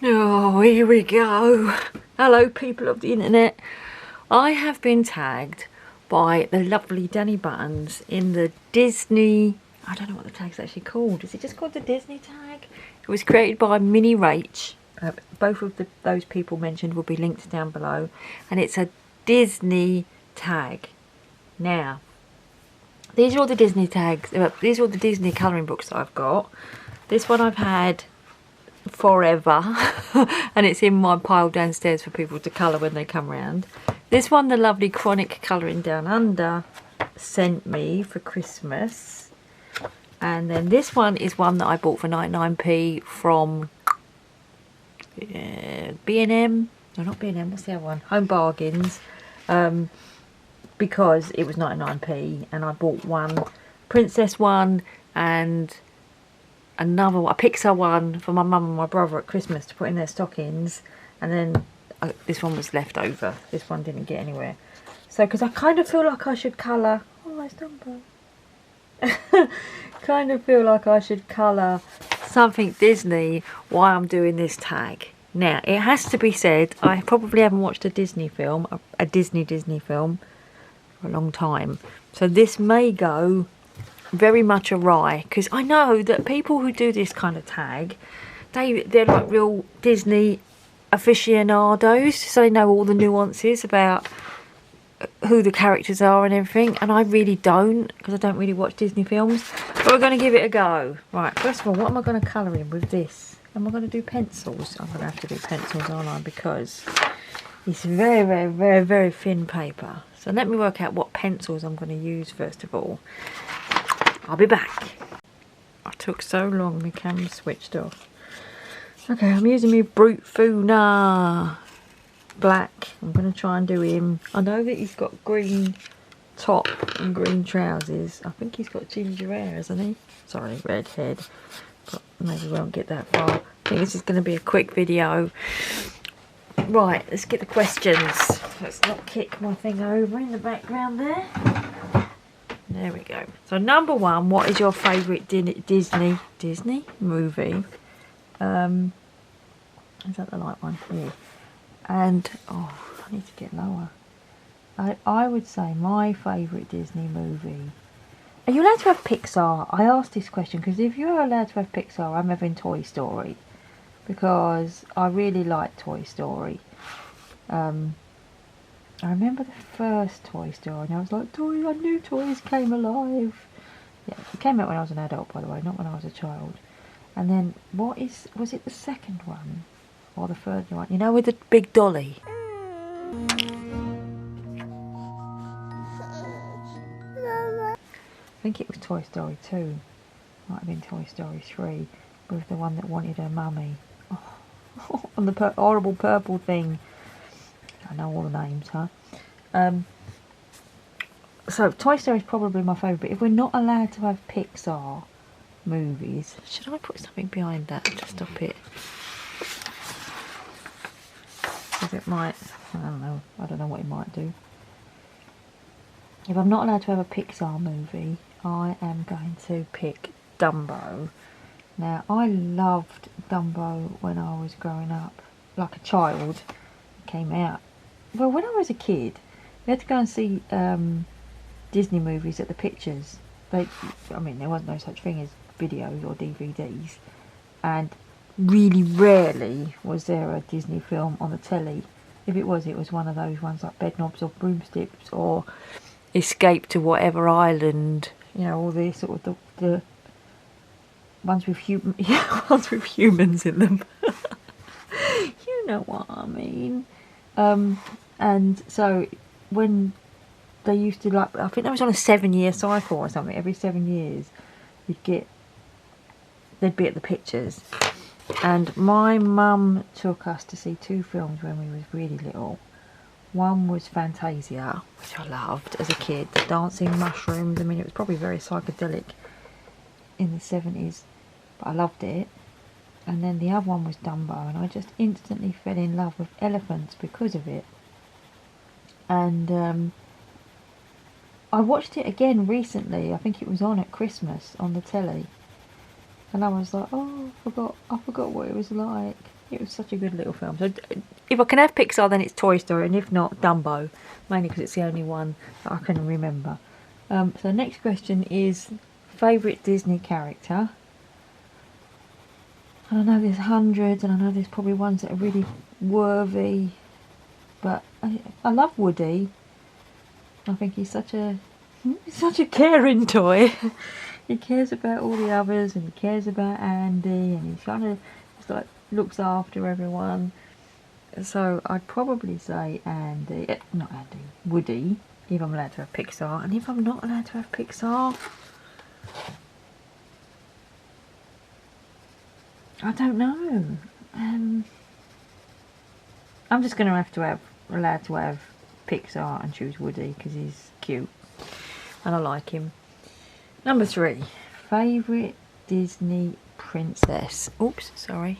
Oh, here we go. Hello, people of the internet. I have been tagged by the lovely Danny Buttons in the Disney... I don't know what the tag's actually called. Is it just called the Disney tag? It was created by Mini Rach. Both of those people mentioned will be linked down below. And it's a Disney tag. Now, these are all the Disney tags. These are all the Disney colouring books that I've got. This one I've had forever and it's in my pile downstairs for people to colour when they come round. This one the lovely Chronic Colouring Down Under sent me for Christmas, and then this one is one that I bought for 99p from B&M. No, not B&M, what's the other one? Home Bargains, because it was 99p, and I bought one princess one and another one, a Pixar one for my mum and my brother at Christmas to put in their stockings, and then this one was left over. This one didn't get anywhere. So, because I kind of feel like I should colour... Oh, it's Dumbo. Kind of feel like I should colour something Disney while I'm doing this tag. Now, it has to be said, I probably haven't watched a Disney film, a Disney film, for a long time. So this may go very much awry, because I know that people who do this kind of tag, they're like real Disney aficionados, so they know all the nuances about who the characters are and everything, and I really don't, because I don't really watch Disney films. But we're going to give it a go. Right, first of all, what am I going to colour in with this? Am I going to do pencils? I'm going to have to do pencils, aren't I, because it's very, very, very, very thin paper. So let me work out what pencils I'm going to use first of all. I'll be back. I took so long, my camera switched off. Okay, I'm using my Brute Funa black. I'm going to try and do him. I know that he's got green top and green trousers. I think he's got ginger hair, hasn't he? Sorry, red head. But maybe we won't get that far. I think this is going to be a quick video. Right, let's get the questions. Let's not kick my thing over in the background there. There we go. So number one, what is your favourite Disney movie? Is that the light one? Yeah. And, oh, I need to get lower. I would say my favourite Disney movie. Are you allowed to have Pixar? I asked this question because if you're allowed to have Pixar, I'm having Toy Story. Because I really like Toy Story. I remember the first Toy Story and I was like, I knew toys came alive. Yeah, it came out when I was an adult, by the way, not when I was a child. And then, was it the second one? Or the third one? You know, with the big dolly? I think it was Toy Story 2. Might have been Toy Story 3. With the one that wanted her mummy. Oh, and the horrible purple thing. I know all the names, huh? So Toy Story is probably my favourite, but if we're not allowed to have Pixar movies, should I put something behind that to stop it? Because it might, I don't know what it might do. If I'm not allowed to have a Pixar movie, I am going to pick Dumbo. Now, I loved Dumbo when I was growing up, like a child. It came out. Well, when I was a kid, we had to go and see Disney movies at the pictures. I mean, there wasn't no such thing as videos or DVDs. And really rarely was there a Disney film on the telly. If it was one of those ones like Bedknobs or Broomsticks or Escape to Whatever Island. You know, all the sort of the ones with humans in them. You know what I mean. And so when they used to, like, I think that was on a 7-year cycle or something. Every 7 years, they'd be at the pictures. And my mum took us to see 2 films when we was really little. One was Fantasia, which I loved as a kid. The dancing mushrooms. I mean, it was probably very psychedelic in the 70s, but I loved it. And then the other one was Dumbo, and I just instantly fell in love with elephants because of it. And I watched it again recently. I think it was on at Christmas on the telly, and I was like, oh, I forgot what it was like. It was such a good little film. So if I can have Pixar, then it's Toy Story, and if not, Dumbo, mainly because it's the only one that I can remember. So next question is favourite Disney character. And I know there's hundreds, and I know there's probably ones that are really worthy, but I love Woody. I think he's such a caring toy. He cares about all the others, and he cares about Andy, and he kind of like looks after everyone. So I'd probably say Woody, if I'm allowed to have Pixar. And if I'm not allowed to have Pixar, I don't know. I'm just going to have allowed to have Pixar and choose Woody because he's cute and I like him. Number 3, favourite Disney princess. Oops, sorry.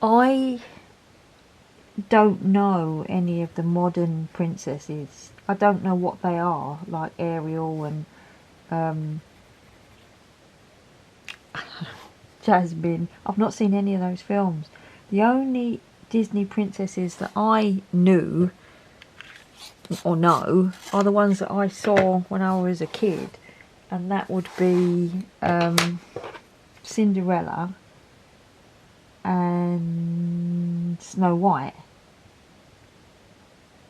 I don't know any of the modern princesses. I don't know what they are, like Ariel and Jasmine. I've not seen any of those films. The only Disney princesses that I knew or know are the ones that I saw when I was a kid, and that would be Cinderella and Snow White.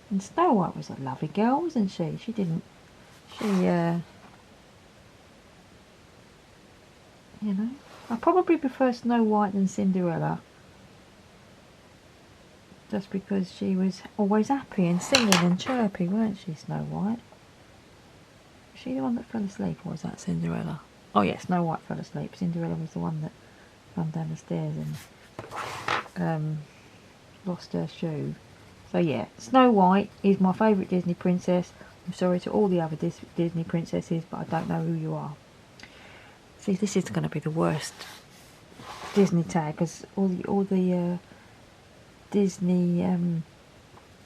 And Snow White was a lovely girl, wasn't she? You know, I probably prefer Snow White than Cinderella, just because she was always happy and singing and chirpy, weren't she, Snow White? Was she the one that fell asleep, or was that Cinderella? Oh yeah, Snow White fell asleep. Cinderella was the one that ran down the stairs and lost her shoe. So yeah, Snow White is my favourite Disney princess. I'm sorry to all the other Disney princesses, but I don't know who you are. See, this is going to be the worst Disney tag, because all the Disney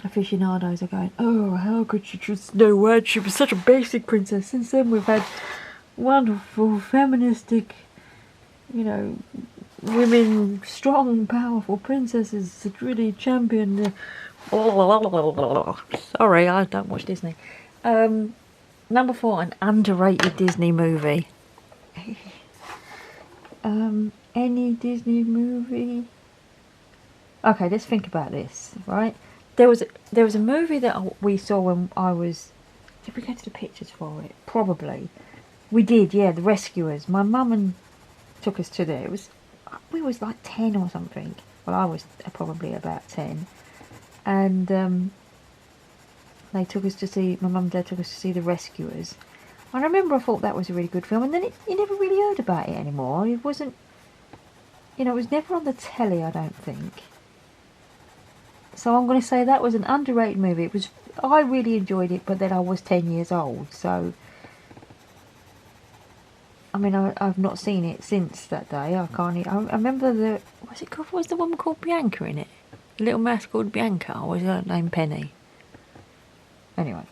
aficionados are going, oh, how could you choose Snow White? She was such a basic princess. Since then we've had wonderful, feministic, you know, women, strong, powerful princesses that really champion the... Sorry, I don't watch Disney. Number 4, an underrated Disney movie. Any Disney movie? Okay, let's think about this, right? There was a movie that we saw when I was... Did we go to the pictures for it? Probably. We did, yeah, The Rescuers. My mum took us to there. We was like 10 or something. Well, I was probably about 10. And they took us to see... My mum and dad took us to see The Rescuers. I remember I thought that was a really good film, and then you never really heard about it anymore. It wasn't... You know, it was never on the telly, I don't think. So I'm going to say that was an underrated movie. I really enjoyed it, but then I was 10 years old, so... I mean, I've not seen it since that day. I remember was the woman called Bianca in it? The little mouse called Bianca, or was her name Penny? Anyway,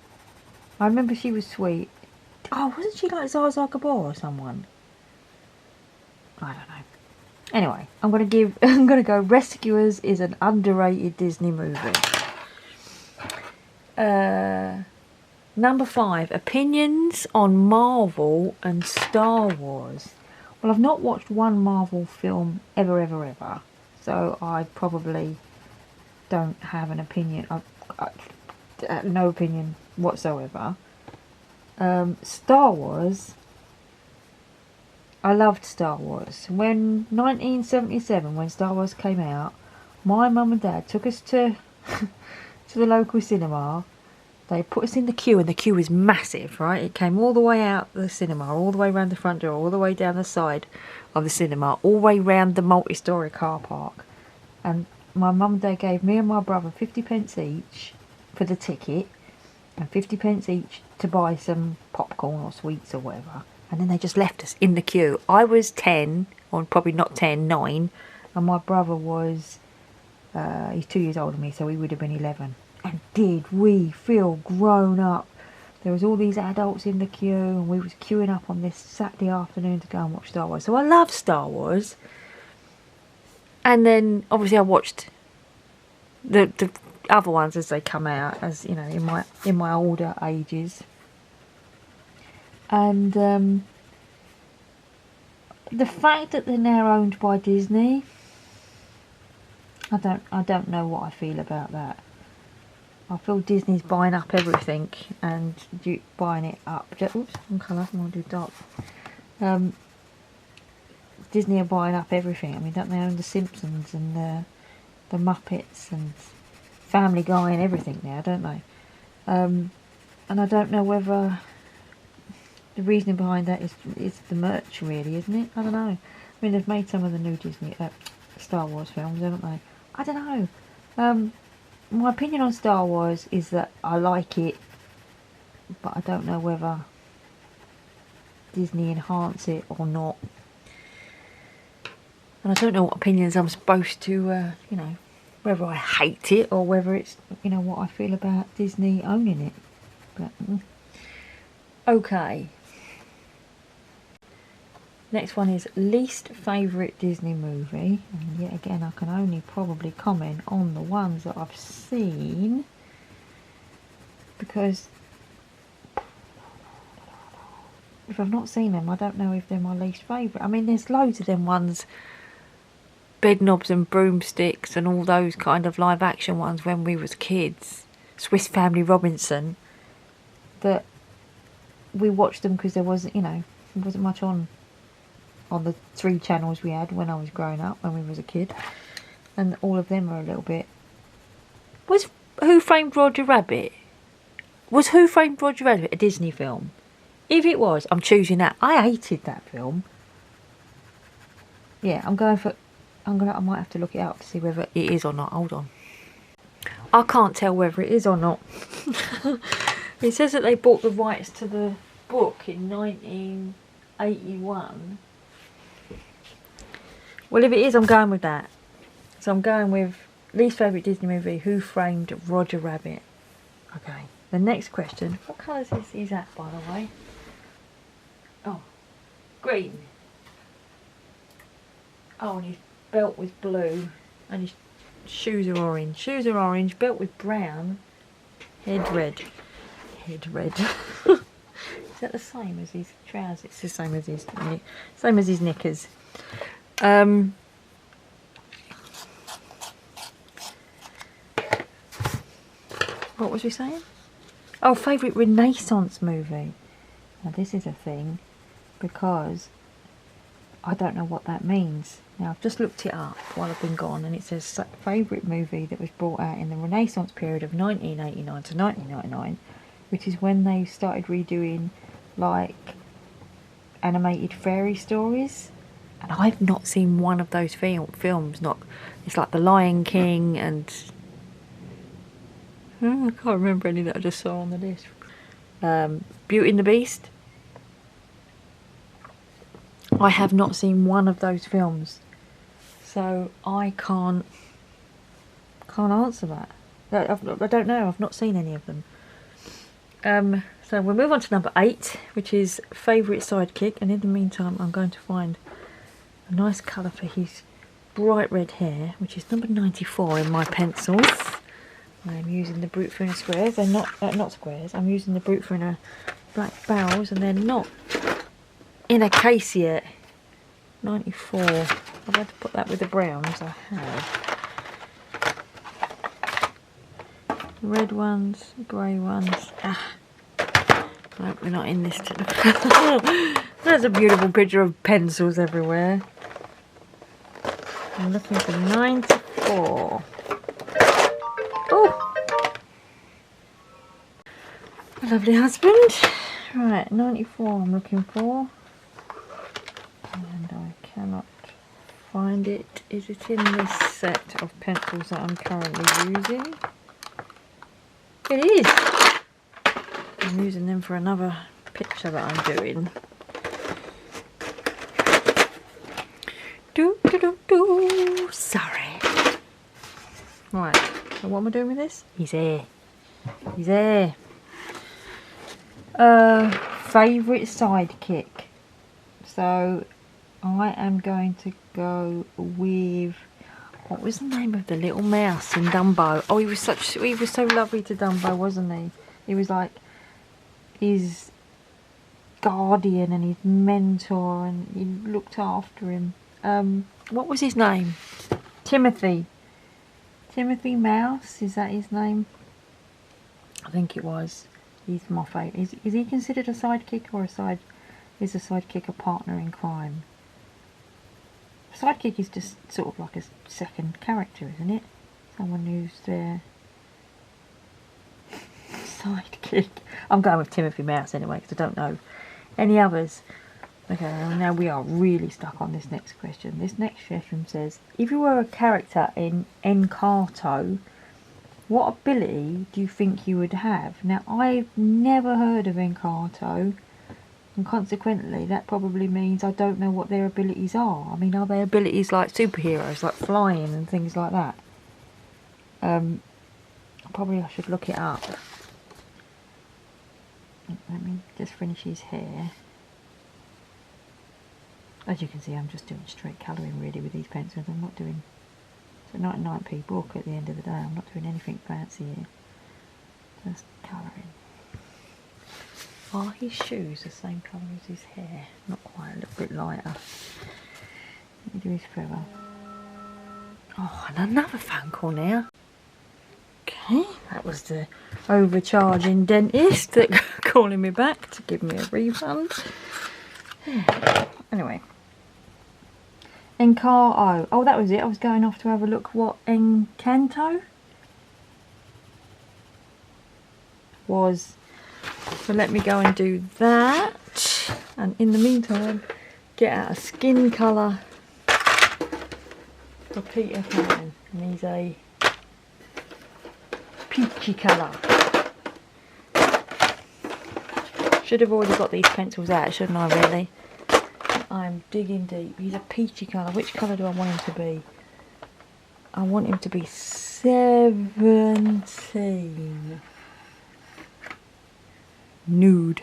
I remember she was sweet. Oh, wasn't she like Zsa Zsa Gabor or someone? I don't know. Anyway, I'm gonna go Rescuers is an underrated Disney movie. Number 5, opinions on Marvel and Star Wars. Well, I've not watched one Marvel film ever, so I probably don't have an opinion. No opinion whatsoever. Star Wars, I loved Star Wars. When 1977, when Star Wars came out, my mum and dad took us to the local cinema. They put us in the queue, and the queue was massive, right? It came all the way out the cinema, all the way around the front door, all the way down the side of the cinema, all the way round the multi-storey car park. And my mum and dad gave me and my brother 50p each for the ticket, and 50p each to buy some popcorn or sweets or whatever. And then they just left us in the queue. I was 10, or probably not 10, 9, and my brother was, he's 2 years older than me, so he would have been 11. And did we feel grown up? There was all these adults in the queue, and we was queuing up on this Saturday afternoon to go and watch Star Wars. So I love Star Wars. And then obviously I watched the other ones as they come out, as you know, in my older ages. And the fact that they're now owned by Disney, I don't know what I feel about that. I feel Disney's buying up everything and buying it up. Oops, one colour. I'm going to do dark. Disney are buying up everything. I mean, don't they own The Simpsons and the Muppets and Family Guy and everything now, don't they? And I don't know whether the reasoning behind that is the merch, really, isn't it? I don't know. I mean, they've made some of the new Disney Star Wars films, haven't they? I don't know. My opinion on Star Wars is that I like it, but I don't know whether Disney enhance it or not. And I don't know what opinions I'm supposed to, you know, whether I hate it or whether it's, you know, what I feel about Disney owning it. But, okay. Next one is least favourite Disney movie. And yet again, I can only probably comment on the ones that I've seen. Because if I've not seen them, I don't know if they're my least favourite. I mean, there's loads of them ones. Bedknobs and Broomsticks and all those kind of live action ones when we was kids. Swiss Family Robinson. That we watched them because there wasn't, you know, there wasn't much on the 3 channels we had when I was growing up, when we was a kid. And all of them are a little bit... Was Who Framed Roger Rabbit? Was Who Framed Roger Rabbit a Disney film? If it was, I'm choosing that. I hated that film. Yeah, I might have to look it up to see whether it is or not. Hold on. I can't tell whether it is or not. It says that they bought the rights to the book in 1981. Well, if it is, I'm going with that. So I'm going with least favourite Disney movie, Who Framed Roger Rabbit. Okay. The next question. What colour is that, by the way? Oh, green. Oh, and his belt was blue. And his shoes are orange. Shoes are orange, belt with brown. Head red. Head red. Is that the same as his trousers? It's the same as his knickers. What was we saying? Oh, favourite Renaissance movie. Now this is a thing because I don't know what that means. Now I've just looked it up while I've been gone, and it says favourite movie that was brought out in the Renaissance period of 1989 to 1999, which is when they started redoing like animated fairy stories. And I've not seen one of those films. It's like The Lion King and I can't remember any that I just saw on the list. Beauty and the Beast. I have not seen one of those films, so I can't answer that. I don't know. I've not seen any of them. So we'll move on to number 8, which is favourite sidekick. And in the meantime, I'm going to find a nice colour for his bright red hair, which is number 94 in my pencils. I'm using the Brute Thinner squares. They're not squares. I'm using the Brute Thinner black barrels, and they're not in a case yet. 94. I've had to put that with the browns. I have. Red ones, grey ones. No, we're not in this. There's a beautiful picture of pencils everywhere. I'm looking for 94. Oh! My lovely husband. Right, 94 I'm looking for. And I cannot find it. Is it in this set of pencils that I'm currently using? It is! I'm using them for another picture that I'm doing. Sorry. Right, so what am I doing with this? He's here. He's here. Favourite sidekick. So I am going to go with... What was the name of the little mouse in Dumbo? Oh, he was so lovely to Dumbo, wasn't he? He was like his guardian and his mentor, and he looked after him. What was his name? Timothy. Timothy Mouse, is that his name? I think it was. He's my favourite. Is he considered a sidekick or is a sidekick a partner in crime? A sidekick is just sort of like a second character, isn't it? Someone who's their sidekick. I'm going with Timothy Mouse anyway because I don't know any others. Okay, now we are really stuck on this next question. This next question says, if you were a character in Encanto, what ability do you think you would have? Now, I've never heard of Encanto, and consequently, that probably means I don't know what their abilities are. I mean, are they abilities like superheroes, like flying and things like that? Probably I should look it up. Let me just finish his hair. As you can see, I'm just doing straight colouring really with these pencils. I'm not doing... It's a 99p book at the end of the day. I'm not doing anything fancy here. Just colouring. Are his shoes the same colour as his hair? Not quite, a little bit lighter. Let me do his feather. Oh, and another phone call now. Okay, that was the overcharging dentist that calling me back to give me a refund. Anyway. Encanto. Oh, that was it. I was going off to have a look what Encanto was. So let me go and do that. And in the meantime, get out a skin colour for Peter Pan. And he's a peachy colour. Should have already got these pencils out, shouldn't I, really? I'm digging deep. He's a peachy colour. Which colour do I want him to be? I want him to be 17. Nude.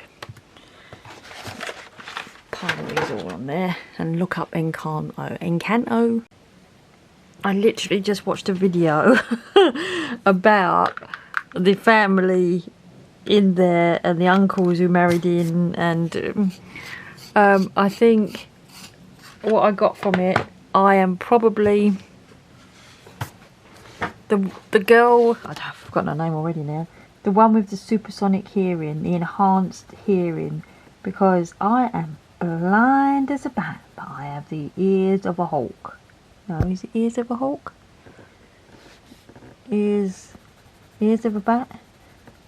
Pile these all on there and look up Encanto. Encanto. I literally just watched a video about the family in there and the uncles who married in, and I think what I got from it, I am probably the girl, I've forgotten her name already now, the one with the supersonic hearing, the enhanced hearing, because I am blind as a bat, but I have the ears of a hawk. No, is it ears of a hawk? Ears of a bat?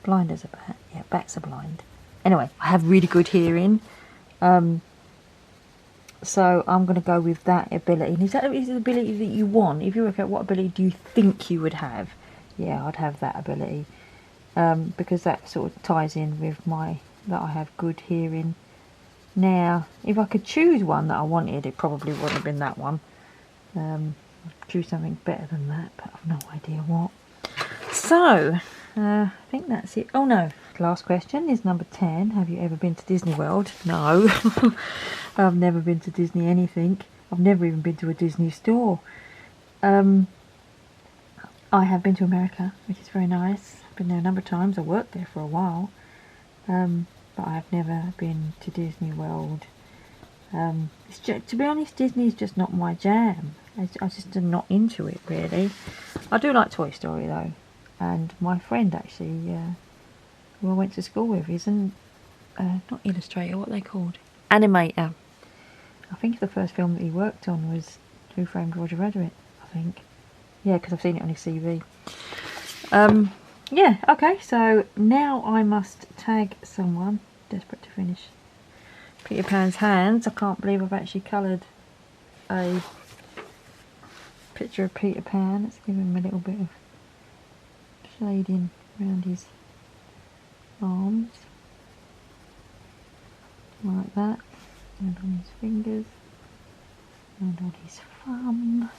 Blind as a bat. Yeah, bats are blind. Anyway, I have really good hearing. So I'm going to go with that ability. And is that the ability that you want? If you work out what ability do you think you would have? Yeah, I'd have that ability. Because that sort of ties in with that I have good hearing. Now, if I could choose one that I wanted, it probably wouldn't have been that one. Choose something better than that, but I've no idea what. So, I think that's it. Oh no, last question is number 10. Have you ever been to Disney World? No. I've never been to Disney anything. I've never even been to a Disney store. I have been to America, which is very nice. I've been there a number of times. I worked there for a while. But I've never been to Disney World. To be honest, Disney is just not my jam. I just am not into it, really. I do like Toy Story, though. And my friend, actually, who I went to school with, is not illustrator, what are they called? Animator. I think the first film that he worked on was Who Framed Roger Rabbit, I think. Yeah, because I've seen it on his CV. Yeah, okay, so now I must tag someone. Desperate to finish Peter Pan's hands. I can't believe I've actually coloured a picture of Peter Pan. Let's give him a little bit of shading around his arms. Like that. And on his fingers. And on his thumb.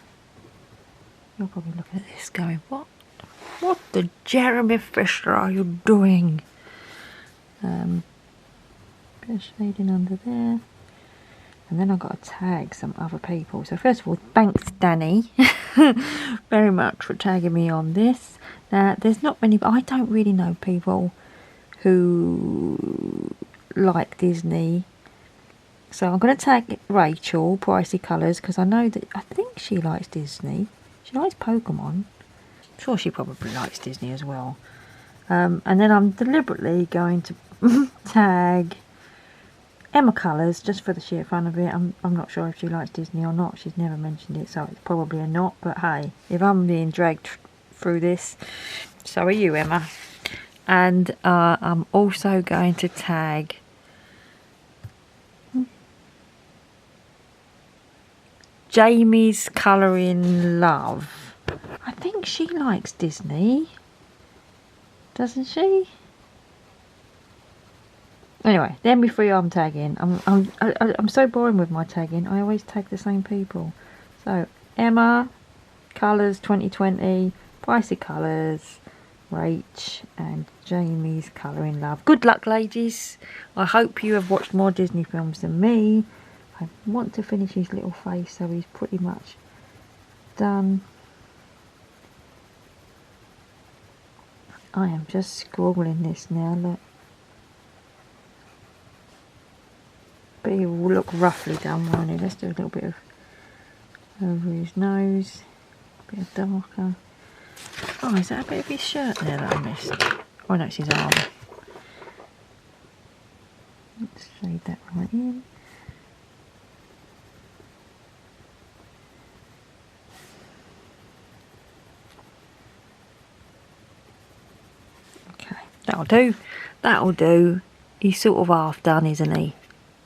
You're probably looking at this going, what the Jeremy Fisher are you doing? Bit of shading under there. And then I've got to tag some other people. So first of all, thanks Danny very much for tagging me on this. Now there's not many, I don't really know people who like Disney. So I'm going to tag Rachel, Pricey Colours, because I think she likes Disney. She likes Pokemon. I'm sure she probably likes Disney as well. And then I'm deliberately going to tag Emma Colours, just for the sheer fun of it. I'm not sure if she likes Disney or not. She's never mentioned it, so it's probably a not. But hey, if I'm being dragged through this, so are you, Emma. And I'm also going to tag Jamie's Colouring Love. I think she likes Disney, doesn't she? Anyway, then be free. I'm tagging. I'm so boring with my tagging. I always tag the same people. So Emma, Colours 2020, Pricey Colours, Rach, and Jamie's Colouring Love. Good luck, ladies. I hope you have watched more Disney films than me. I want to finish his little face, so he's pretty much done. I am just scrawling this now. Look. But he will look roughly done, won't he? Let's do a little bit of over his nose, a bit of darker. Oh, is that a bit of his shirt there that I missed? Oh no, it's his arm. Let's shade that right in. Okay, that'll do. That'll do. He's sort of half done, isn't he?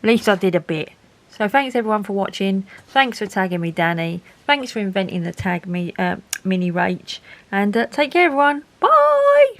At least I did a bit. So thanks everyone for watching. Thanks for tagging me, Danny. Thanks for inventing the tag me mini Rach. And take care everyone. Bye.